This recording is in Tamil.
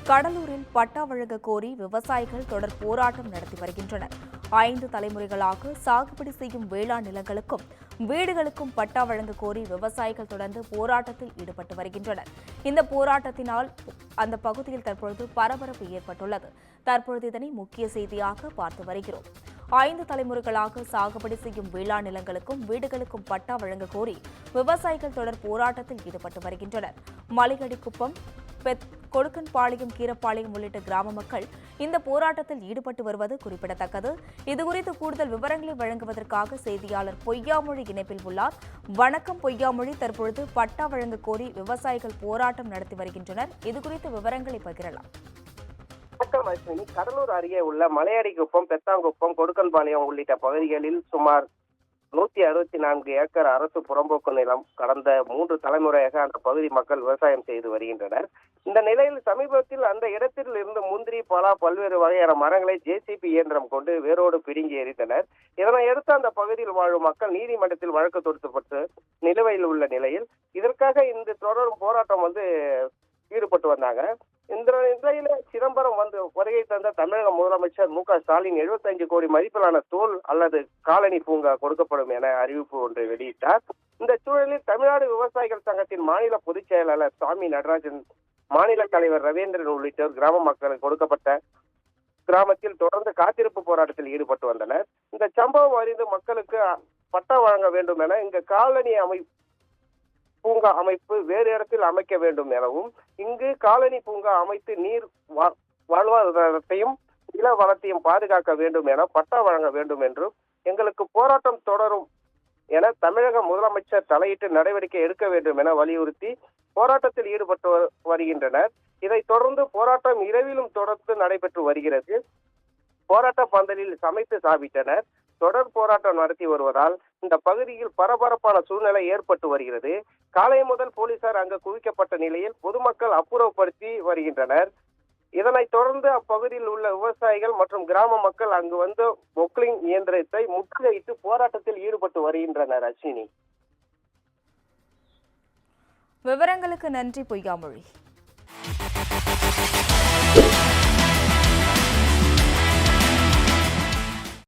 கடலூரில் பட்டா வழங்க கோரி விவசாயிகள் தொடர் போராட்டம் நடத்தி வருகின்றனர். 5 தலைமுறைகளாக சாகுபடி செய்யும் வேளாண் நிலங்களுக்கும் வீடுகளுக்கும் பட்டா வழங்க கோரி விவசாயிகள் தொடர்ந்து போராட்டத்தில் ஈடுபட்டு வருகின்றனர். இந்த போராட்டத்தினால் அந்த பகுதியில் தற்பொழுது பரபரப்பு ஏற்பட்டுள்ளது. தற்பொழுது இதனை முக்கிய செய்தியாக பார்த்து வருகிறோம். 5 தலைமுறைகளாக சாகுபடி செய்யும் வேளாண் நிலங்களுக்கும் வீடுகளுக்கும் பட்டா வழங்க கோரி விவசாயிகள் தொடர் போராட்டத்தில் ஈடுபட்டு வருகின்றனர். மலையடிக்குப்பம், கொடுக்கன்பாளையம், கீரப்பாளையம் உள்ளிட்ட கிராம மக்கள் இந்த போராட்டத்தில் ஈடுபட்டு வருவது குறிப்பிடத்தக்கது. இதுகுறித்து கூடுதல் விவரங்களை வழங்குவதற்காக செய்தியாளர் பொய்யாமொழி இணைப்பில் உள்ளார். வணக்கம் பொய்யாமொழி, தற்பொழுது பட்டா வழங்க கோரி விவசாயிகள் போராட்டம் நடத்தி வருகின்றனர். இதுகுறித்து விவரங்களை பகிரலாம். வணக்கம் அஸ்வினி. கடலூர் அருகே உள்ள மலையடிக்குப்பம், பெத்தாங்குப்பம், கொடுக்கன்பாளையம் உள்ளிட்ட பகுதிகளில் சுமார் 164 ஏக்கர் அரசு புறம்போக்கு நிலம் கடந்த 3 தலைமுறையாக அந்த பகுதி மக்கள் விவசாயம் செய்து வருகின்றனர். இந்த நிலையில் சமீபத்தில் அந்த இடத்தில் இருந்து முந்திரி, பலா, பல்வேறு வகையான மரங்களை ஜேசிபி இயந்திரம் கொண்டு வேரோடு பிடுங்கி எறிந்தனர். இதனையடுத்து அந்த பகுதியில் வாழும் மக்கள் நீதிமன்றத்தில் வழக்கு தொடுக்கப்பட்டு நிலுவையில் உள்ள நிலையில் இதற்காக இந்த தொடரும் போராட்டம் ஈடுபட்டு வந்தாங்க. இந்த நிலையில சிதம்பரம் வருகை தந்த தமிழக முதலமைச்சர் மு.க.ஸ்டாலின் 75 கோடி மதிப்பிலான தோல் அல்லது காலனி பூங்கா கொடுக்கப்படும் என அறிவிப்பு ஒன்றை வெளியிட்டார். இந்த சூழலில் தமிழ்நாடு விவசாயிகள் சங்கத்தின் மாநில பொதுச் செயலாளர் சாமி நடராஜன், மாநில தலைவர் ரவீந்திரன் உள்ளிட்டோர் கிராம மக்களுக்கு கொடுக்கப்பட்ட கிராமத்தில் தொடர்ந்து காத்திருப்பு போராட்டத்தில் ஈடுபட்டு வந்தனர். இந்த சம்பவம் அறிந்து மக்களுக்கு பட்டா வழங்க வேண்டும் என இங்கு காலனி பூங்கா அமைப்பு வேறு இடத்தில் அமைக்க வேண்டும் எனவும், இங்கு காலனி பூங்கா அமைத்து நீர் வாழ்வாதாரத்தையும் நில வளத்தையும் பாதுகாக்க வேண்டும் என பட்டா வழங்க வேண்டும் என்றும், எங்களுக்கு போராட்டம் தொடரும் என தமிழக முதலமைச்சர் தலையிட்டு நடவடிக்கை எடுக்க வேண்டும் என வலியுறுத்தி போராட்டத்தில் ஈடுபட்டு வருகின்றனர். இதைத் தொடர்ந்து போராட்டம் இரவிலும் தொடர்ந்து நடைபெற்று வருகிறது. போராட்ட பந்தலில் சமைத்து சாப்பிட்டனர். தொடர் போராட்டம் நடத்தி வருவதால் இந்த பகுதியில் பரபரப்பான சூழ்நிலை ஏற்பட்டு வருகிறது. காலை முதல் போலீசார் அங்கு குவிக்கப்பட்ட நிலையில் பொதுமக்கள் அப்புறப்படுத்தி வருகின்றனர். இதனைத் தொடர்ந்து அப்பகுதியில் உள்ள விவசாயிகள் மற்றும் கிராம மக்கள் அங்கு பொக்லிங் இயந்திரத்தை முற்றுகையிட்டு போராட்டத்தில் ஈடுபட்டு வருகின்றனர். அஸ்வினி, விவரங்களுக்கு நன்றி பொய்யாமொழி.